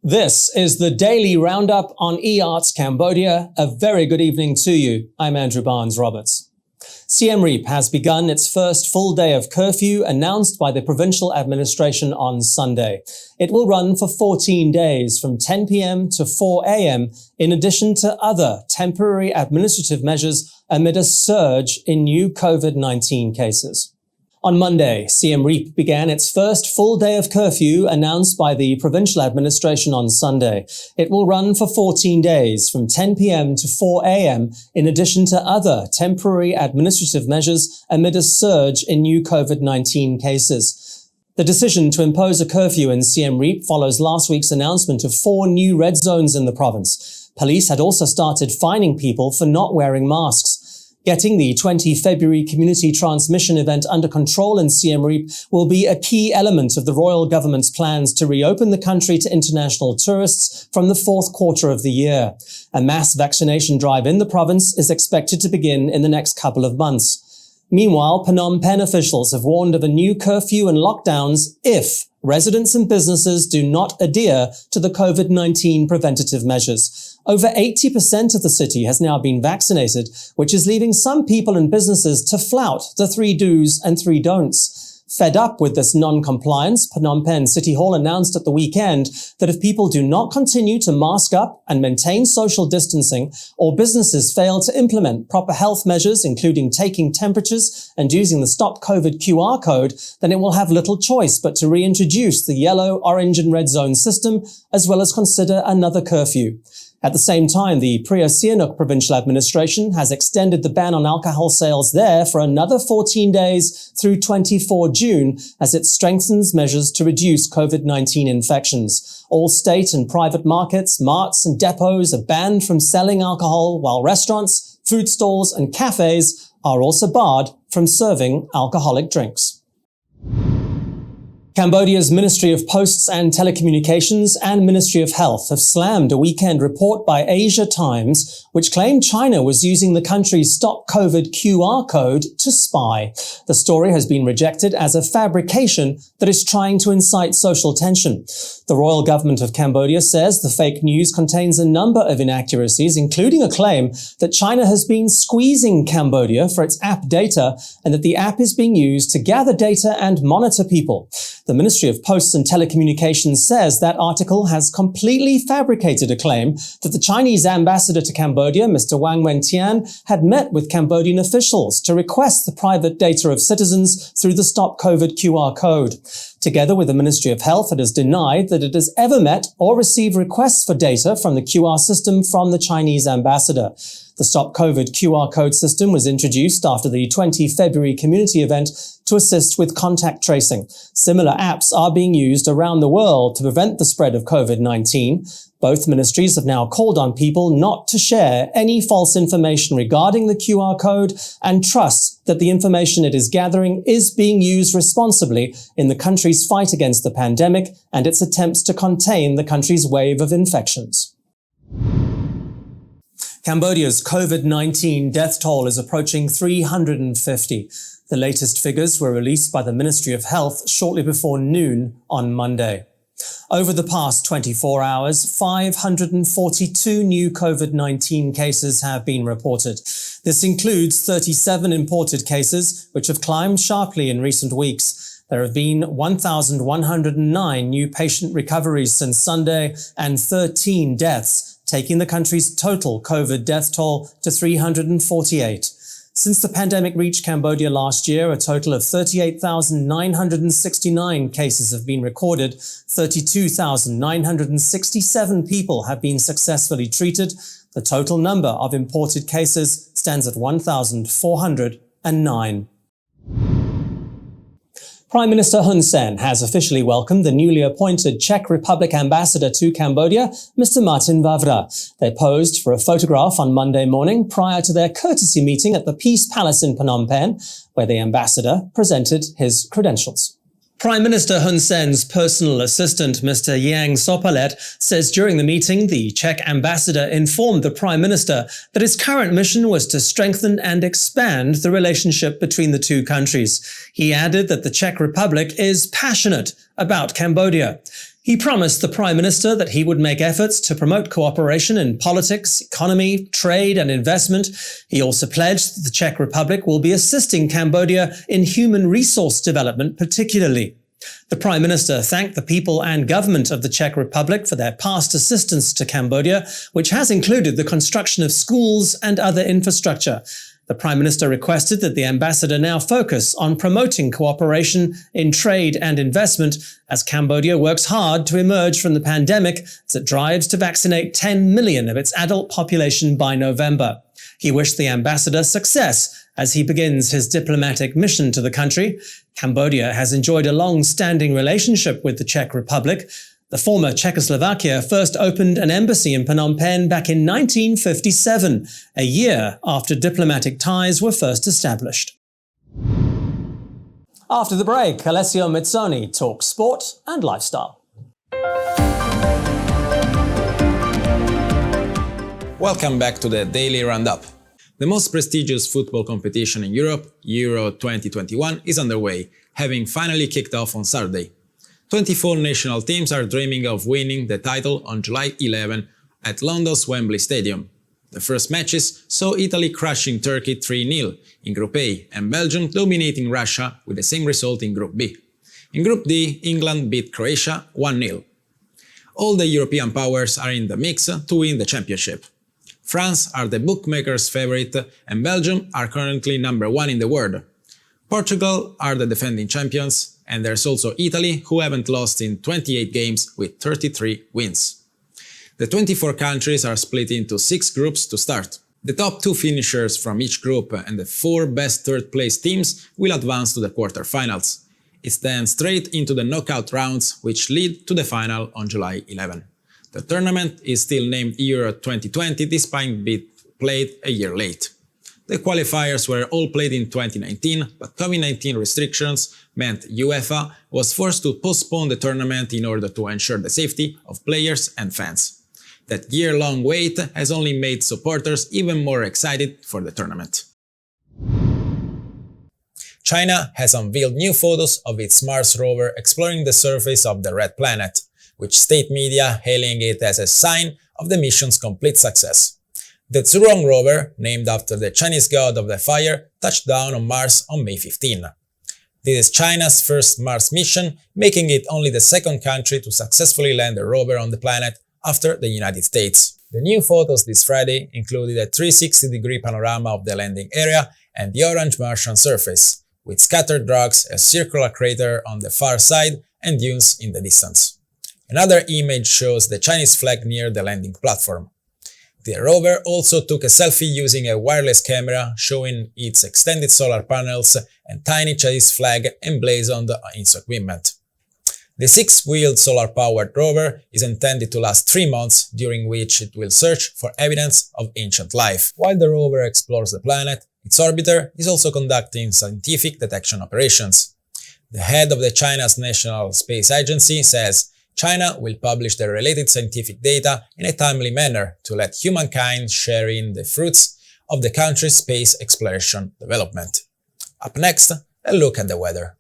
This is the Daily Roundup on eArts Cambodia. A very good evening to you. I'm Andrew Barnes-Roberts. Siem Reap has begun its first full day of curfew announced by the provincial administration on Sunday. It will run for 14 days from 10 p.m. to 4 a.m. in addition to other temporary administrative measures amid a surge in new COVID-19 cases. On Monday, Siem Reap began its first full day of curfew announced by the provincial administration on Sunday. It will run for 14 days from 10 p.m. to 4 a.m. in addition to other temporary administrative measures amid a surge in new COVID-19 cases. The decision to impose a curfew in Siem Reap follows last week's announcement of 4 new red zones in the province. Police had also started fining people for not wearing masks. Getting the 20 February community transmission event under control in Siem Reap will be a key element of the royal government's plans to reopen the country to international tourists from the fourth quarter of the year. A mass vaccination drive in the province is expected to begin in the next couple of months. Meanwhile, Phnom Penh officials have warned of a new curfew and lockdowns if residents and businesses do not adhere to the COVID-19 preventative measures. Over 80% of the city has now been vaccinated, which is leaving some people and businesses to flout the 3 do's and 3 don'ts. Fed up with this non-compliance, Phnom Penh City Hall announced at the weekend that if people do not continue to mask up and maintain social distancing, or businesses fail to implement proper health measures, including taking temperatures and using the Stop COVID QR code, then it will have little choice but to reintroduce the yellow, orange and red zone system, as well as consider another curfew. At the same time, the Pria Sihanouk provincial administration has extended the ban on alcohol sales there for another 14 days through 24 June as it strengthens measures to reduce COVID-19 infections. All state and private markets, marts and depots are banned from selling alcohol, while restaurants, food stalls and cafes are also barred from serving alcoholic drinks. Cambodia's Ministry of Posts and Telecommunications and Ministry of Health have slammed a weekend report by Asia Times, which claimed China was using the country's Stop COVID QR code to spy. The story has been rejected as a fabrication that is trying to incite social tension. The royal government of Cambodia says the fake news contains a number of inaccuracies, including a claim that China has been squeezing Cambodia for its app data and that the app is being used to gather data and monitor people. The Ministry of Posts and Telecommunications says that article has completely fabricated a claim that the Chinese ambassador to Cambodia, Mr. Wang Wentian, had met with Cambodian officials to request the private data of citizens through the Stop COVID QR code. Together with the Ministry of Health, it has denied that it has ever met or received requests for data from the QR system from the Chinese ambassador. The Stop COVID QR code system was introduced after the 20 February community event to assist with contact tracing. Similar apps are being used around the world to prevent the spread of COVID-19. Both ministries have now called on people not to share any false information regarding the QR code and trust that the information it is gathering is being used responsibly in the country's fight against the pandemic and its attempts to contain the country's wave of infections. Cambodia's COVID-19 death toll is approaching 350. The latest figures were released by the Ministry of Health shortly before noon on Monday. Over the past 24 hours, 542 new COVID-19 cases have been reported. This includes 37 imported cases, which have climbed sharply in recent weeks. There have been 1,109 new patient recoveries since Sunday and 13 deaths, taking the country's total COVID death toll to 348. Since the pandemic reached Cambodia last year, a total of 38,969 cases have been recorded. 32,967 people have been successfully treated. The total number of imported cases stands at 1,409. Prime Minister Hun Sen has officially welcomed the newly appointed Czech Republic ambassador to Cambodia, Mr. Martin Vavra. They posed for a photograph on Monday morning prior to their courtesy meeting at the Peace Palace in Phnom Penh, where the ambassador presented his credentials. Prime Minister Hun Sen's personal assistant, Mr. Yang Sopalet, says during the meeting, the Czech ambassador informed the Prime Minister that his current mission was to strengthen and expand the relationship between the two countries. He added that the Czech Republic is passionate about Cambodia. He promised the Prime Minister that he would make efforts to promote cooperation in politics, economy, trade and investment. He also pledged that the Czech Republic will be assisting Cambodia in human resource development particularly. The Prime Minister thanked the people and government of the Czech Republic for their past assistance to Cambodia, which has included the construction of schools and other infrastructure. The Prime Minister requested that the ambassador now focus on promoting cooperation in trade and investment as Cambodia works hard to emerge from the pandemic as it drives to vaccinate 10 million of its adult population by November. He wished the ambassador success as he begins his diplomatic mission to the country. Cambodia has enjoyed a long-standing relationship with the Czech Republic. The former Czechoslovakia first opened an embassy in Phnom Penh back in 1957, a year after diplomatic ties were first established. After the break, Alessio Mizzoni talks sport and lifestyle. Welcome back to the Daily Roundup. The most prestigious football competition in Europe, Euro 2021, is underway, having finally kicked off on Saturday. 24 national teams are dreaming of winning the title on July 11 at London's Wembley Stadium. The first matches saw Italy crushing Turkey 3-0 in Group A and Belgium dominating Russia with the same result in Group B. In Group D, England beat Croatia 1-0. All the European powers are in the mix to win the championship. France are the bookmakers' favorite and Belgium are currently number 1 in the world. Portugal are the defending champions, and there's also Italy, who haven't lost in 28 games with 33 wins. The 24 countries are split into 6 groups to start. The top 2 finishers from each group and the 4 best third-place teams will advance to the quarter-finals. It's then straight into the knockout rounds, which lead to the final on July 11. The tournament is still named Euro 2020 despite being played a year late. The qualifiers were all played in 2019, but COVID-19 restrictions meant UEFA was forced to postpone the tournament in order to ensure the safety of players and fans. That year-long wait has only made supporters even more excited for the tournament. China has unveiled new photos of its Mars rover exploring the surface of the Red Planet, with state media hailing it as a sign of the mission's complete success. The Zhurong rover, named after the Chinese god of the fire, touched down on Mars on May 15. This is China's first Mars mission, making it only the second country to successfully land a rover on the planet after the United States. The new photos this Friday included a 360-degree panorama of the landing area and the orange Martian surface, with scattered rocks, a circular crater on the far side, and dunes in the distance. Another image shows the Chinese flag near the landing platform. The rover also took a selfie using a wireless camera, showing its extended solar panels and tiny Chinese flag emblazoned in its equipment. The 6-wheeled solar-powered rover is intended to last 3 months, during which it will search for evidence of ancient life. While the rover explores the planet, its orbiter is also conducting scientific detection operations. The head of the China's National Space Agency says China will publish the related scientific data in a timely manner to let humankind share in the fruits of the country's space exploration development. Up next, a look at the weather.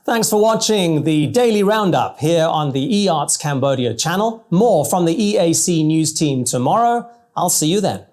Thanks for watching the Daily Roundup here on the eArts Cambodia channel. More from the EAC News team tomorrow. I'll see you then.